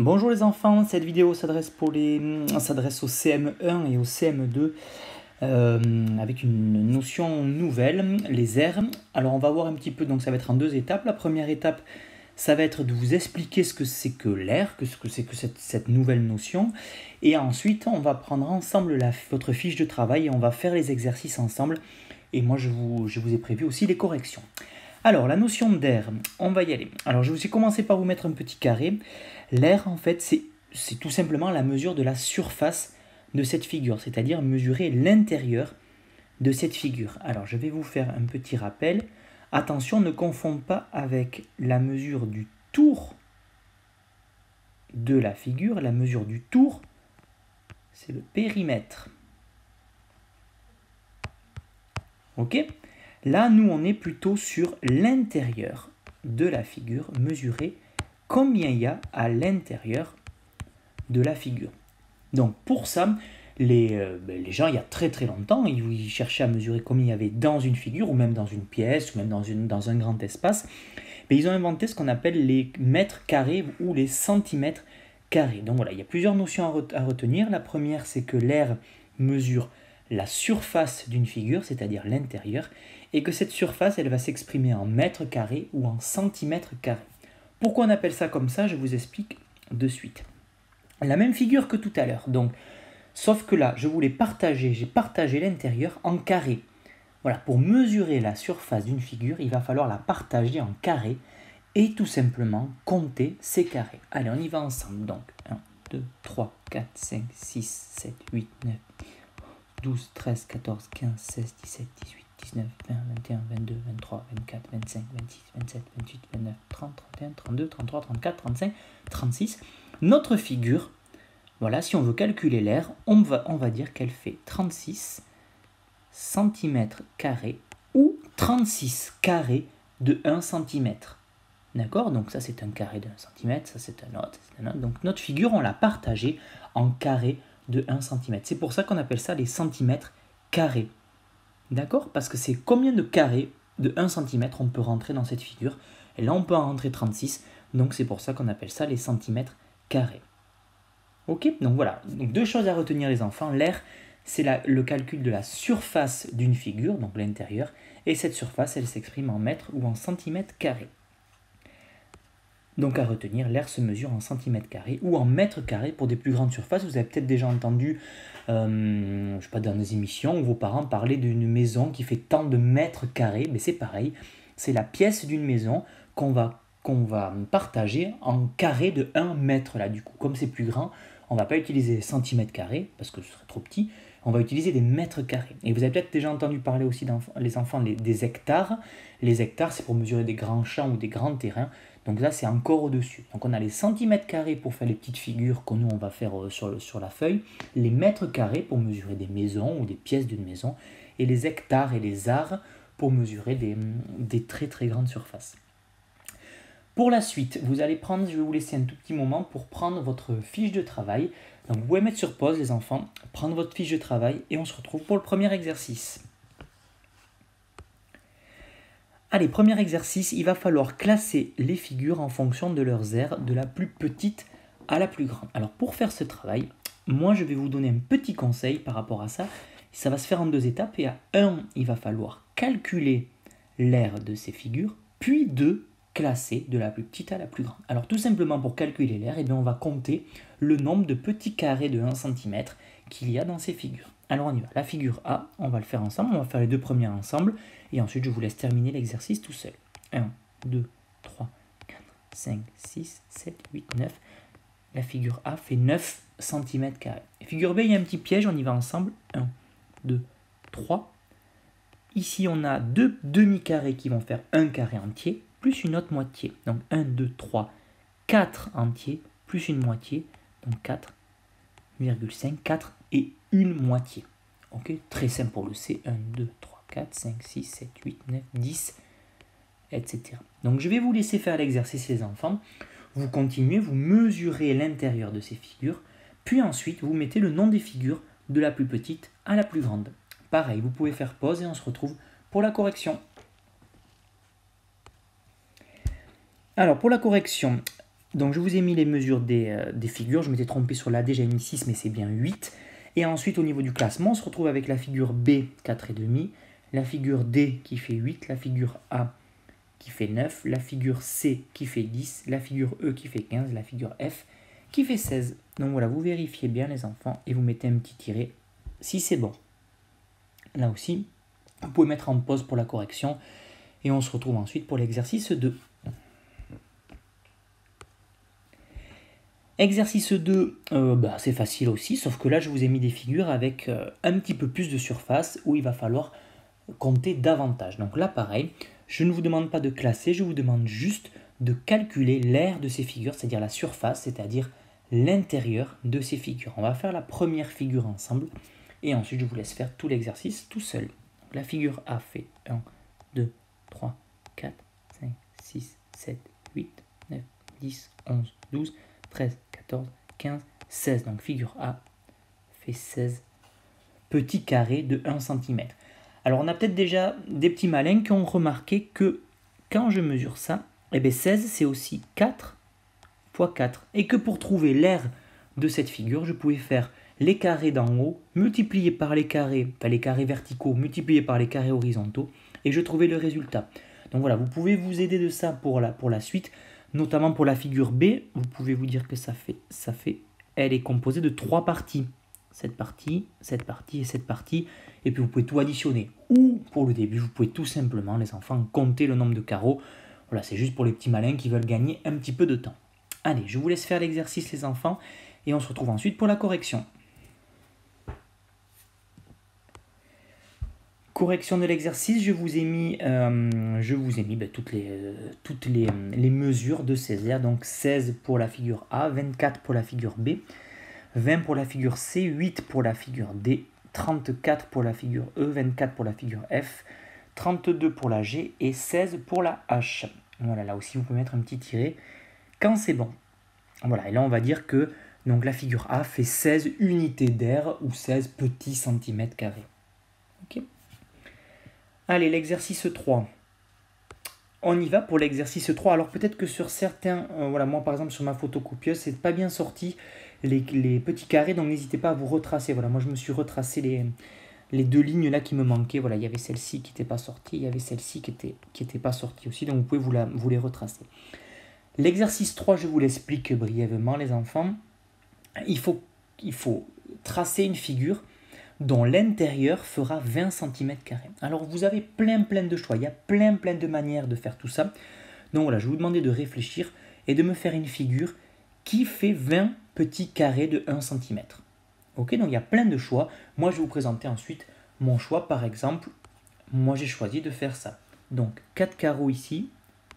Bonjour les enfants, cette vidéo s'adresse au CM1 et au CM2 avec une notion nouvelle, les aires. Alors on va voir un petit peu, donc ça va être en deux étapes. La première étape, ça va être de vous expliquer ce que c'est que l'air, ce que c'est que cette nouvelle notion. Et ensuite, on va prendre ensemble votre fiche de travail et on va faire les exercices ensemble. Et moi, je vous ai prévu aussi les corrections. Alors, la notion d'air, on va y aller. Alors, je vous ai commencé par vous mettre un petit carré. L'air, en fait, c'est tout simplement la mesure de la surface de cette figure, c'est-à-dire mesurer l'intérieur de cette figure. Alors, je vais vous faire un petit rappel. Attention, ne confondez pas avec la mesure du tour de la figure. La mesure du tour, c'est le périmètre. Ok ? Là, nous, on est plutôt sur l'intérieur de la figure, mesurer combien il y a à l'intérieur de la figure. Donc, pour ça, les gens, il y a très très longtemps, ils cherchaient à mesurer combien il y avait dans une figure, ou même dans une pièce, ou même dans un grand espace. Mais ils ont inventé ce qu'on appelle les mètres carrés ou les centimètres carrés. Donc voilà, il y a plusieurs notions à retenir. La première, c'est que l'air mesure la surface d'une figure, c'est-à-dire l'intérieur, et que cette surface, elle va s'exprimer en mètres carrés ou en centimètres carrés. Pourquoi on appelle ça comme ça, je vous explique de suite. La même figure que tout à l'heure, donc, sauf que là, j'ai partagé l'intérieur en carrés. Voilà, pour mesurer la surface d'une figure, il va falloir la partager en carrés et tout simplement compter ces carrés. Allez, on y va ensemble. Donc, 1, 2, 3, 4, 5, 6, 7, 8, 9, 12, 13, 14, 15, 16, 17, 18, 19, 20, 21, 22, 23, 24, 25, 26, 27, 28, 29, 30, 31, 32, 33, 34, 35, 36. Notre figure, voilà, si on veut calculer l'air, on va dire qu'elle fait 36 cm carrés ou 36 carrés de 1 cm. D'accord? Donc ça c'est un carré de 1 cm, ça c'est un autre, Donc notre figure, on l'a partagée en carrés de 1 cm. C'est pour ça qu'on appelle ça les centimètres carrés. D'accord? Parce que c'est combien de carrés de 1 cm on peut rentrer dans cette figure. Et là on peut en rentrer 36, donc c'est pour ça qu'on appelle ça les centimètres carrés. Ok? Donc voilà, donc deux choses à retenir les enfants. L'air, c'est le calcul de la surface d'une figure, donc l'intérieur, et cette surface, elle s'exprime en mètres ou en centimètres carrés. Donc à retenir, l'air se mesure en centimètres carrés ou en mètres carrés pour des plus grandes surfaces. Vous avez peut-être déjà entendu, je sais pas, dans des émissions où vos parents parlaient d'une maison qui fait tant de mètres carrés, mais c'est pareil, c'est la pièce d'une maison qu'on va partager en carrés de 1 mètre là du coup. Comme c'est plus grand, on ne va pas utiliser centimètres carrés parce que ce serait trop petit, on va utiliser des mètres carrés. Et vous avez peut-être déjà entendu parler aussi, les enfants, des hectares. Les hectares, c'est pour mesurer des grands champs ou des grands terrains. Donc là, c'est encore au-dessus. Donc on a les centimètres carrés pour faire les petites figures que nous, on va faire sur la feuille. Les mètres carrés pour mesurer des maisons ou des pièces d'une maison. Et les hectares et les arts pour mesurer des très très grandes surfaces. Pour la suite, je vais vous laisser un tout petit moment pour prendre votre fiche de travail. Donc vous pouvez mettre sur pause les enfants, prendre votre fiche de travail et on se retrouve pour le premier exercice. Allez, premier exercice, il va falloir classer les figures en fonction de leurs aires, de la plus petite à la plus grande. Alors pour faire ce travail, moi je vais vous donner un petit conseil par rapport à ça. Ça va se faire en deux étapes et à 1, il va falloir calculer l'aire de ces figures, puis 2, classer de la plus petite à la plus grande. Alors tout simplement pour calculer l'air, on va compter le nombre de petits carrés de 1 cm qu'il y a dans ces figures. Alors on y va. La figure A, on va le faire ensemble, on va faire les deux premières ensemble, et ensuite je vous laisse terminer l'exercice tout seul. 1, 2, 3, 4, 5, 6, 7, 8, 9. La figure A fait 9 cm carrés. Figure B, il y a un petit piège, on y va ensemble. 1, 2, 3. Ici on a deux demi-carrés qui vont faire un carré entier, plus une autre moitié. Donc 1, 2, 3, 4 entiers, plus une moitié, donc 4,5, 4 et une moitié. Ok, très simple pour le C. 1, 2, 3, 4, 5, 6, 7, 8, 9, 10, etc. Donc je vais vous laisser faire l'exercice les enfants. Vous continuez, vous mesurez l'intérieur de ces figures, puis ensuite vous mettez le nom des figures de la plus petite à la plus grande. Pareil, vous pouvez faire pause et on se retrouve pour la correction. Alors pour la correction, Donc je vous ai mis les mesures des figures, je m'étais trompé sur l'AD, j'avais mis 6 mais c'est bien 8. Et ensuite au niveau du classement, on se retrouve avec la figure B 4,5, la figure D qui fait 8, la figure A qui fait 9, la figure C qui fait 10, la figure E qui fait 15, la figure F qui fait 16. Donc voilà, vous vérifiez bien les enfants et vous mettez un petit tiret si c'est bon. Là aussi, vous pouvez mettre en pause pour la correction et on se retrouve ensuite pour l'exercice 2. Exercice 2, c'est facile aussi, sauf que là je vous ai mis des figures avec un petit peu plus de surface où il va falloir compter davantage. Donc là pareil, je ne vous demande pas de classer, je vous demande juste de calculer l'aire de ces figures, c'est-à-dire la surface, c'est-à-dire l'intérieur de ces figures. On va faire la première figure ensemble et ensuite je vous laisse faire tout l'exercice tout seul. Donc, la figure A fait 1, 2, 3, 4, 5, 6, 7, 8, 9, 10, 11, 12, 13, 14, 15, 16. Donc figure A fait 16 petits carrés de 1 cm. Alors on a peut-être déjà des petits malins qui ont remarqué que quand je mesure ça, 16 c'est aussi 4 fois 4. Et que pour trouver l'aire de cette figure, je pouvais faire les carrés d'en haut multipliés par les carrés verticaux multipliés par les carrés horizontaux et je trouvais le résultat. Donc voilà, vous pouvez vous aider de ça pour la suite, notamment pour la figure B, vous pouvez vous dire que elle est composée de 3 parties. Cette partie et cette partie, et puis vous pouvez tout additionner. Ou pour le début, vous pouvez tout simplement, les enfants, compter le nombre de carreaux. Voilà, c'est juste pour les petits malins qui veulent gagner un petit peu de temps. Allez, je vous laisse faire l'exercice les enfants, et on se retrouve ensuite pour la correction. Correction de l'exercice, je vous ai mis toutes les mesures de ces aires. Donc 16 pour la figure A, 24 pour la figure B, 20 pour la figure C, 8 pour la figure D, 34 pour la figure E, 24 pour la figure F, 32 pour la G et 16 pour la H. Voilà, là aussi vous pouvez mettre un petit tiret quand c'est bon. Voilà, et là on va dire que donc, la figure A fait 16 unités d'air ou 16 petits centimètres carrés. Ok. Allez, l'exercice 3. On y va pour l'exercice 3. Alors peut-être que sur certains, moi par exemple sur ma photocopieuse, c'est pas bien sorti les petits carrés, donc n'hésitez pas à vous retracer. Voilà, moi je me suis retracé les deux lignes là qui me manquaient. Voilà, il y avait celle-ci qui n'était pas sortie, il y avait celle-ci qui était pas sortie aussi, donc vous pouvez vous les retracer. L'exercice 3, je vous l'explique brièvement les enfants. Il faut tracer une figure dont l'intérieur fera 20 cm². Alors vous avez plein de choix, il y a plein de manières de faire tout ça. Donc voilà, je vais vous demander de réfléchir et de me faire une figure qui fait 20 petits carrés de 1 cm. Ok, donc il y a plein de choix. Moi je vais vous présenter ensuite mon choix. Par exemple, moi j'ai choisi de faire ça. Donc 4 carreaux ici,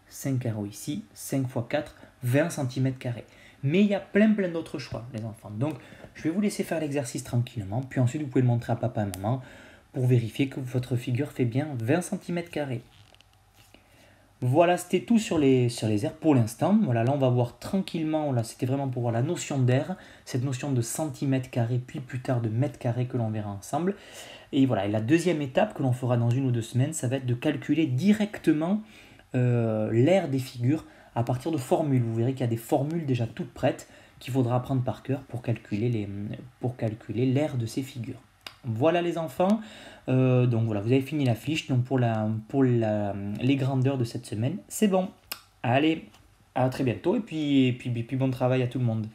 5 carreaux ici, 5 x 4, 20 cm². Mais il y a plein d'autres choix, les enfants. Donc, je vais vous laisser faire l'exercice tranquillement. Puis ensuite, vous pouvez le montrer à papa et maman pour vérifier que votre figure fait bien 20 cm². Voilà, c'était tout sur les aires pour l'instant. Voilà, là, on va voir tranquillement. Là, c'était vraiment pour voir la notion d'air, cette notion de centimètre carré, puis plus tard de mètre carré que l'on verra ensemble. Et voilà, et la deuxième étape que l'on fera dans 1 ou 2 semaines, ça va être de calculer directement l'aire des figures à partir de formules. Vous verrez qu'il y a des formules déjà toutes prêtes qu'il faudra apprendre par cœur pour calculer l'aire de ces figures. Voilà les enfants, donc voilà, vous avez fini la fiche. Donc pour les grandeurs de cette semaine, c'est bon. Allez, à très bientôt et puis bon travail à tout le monde.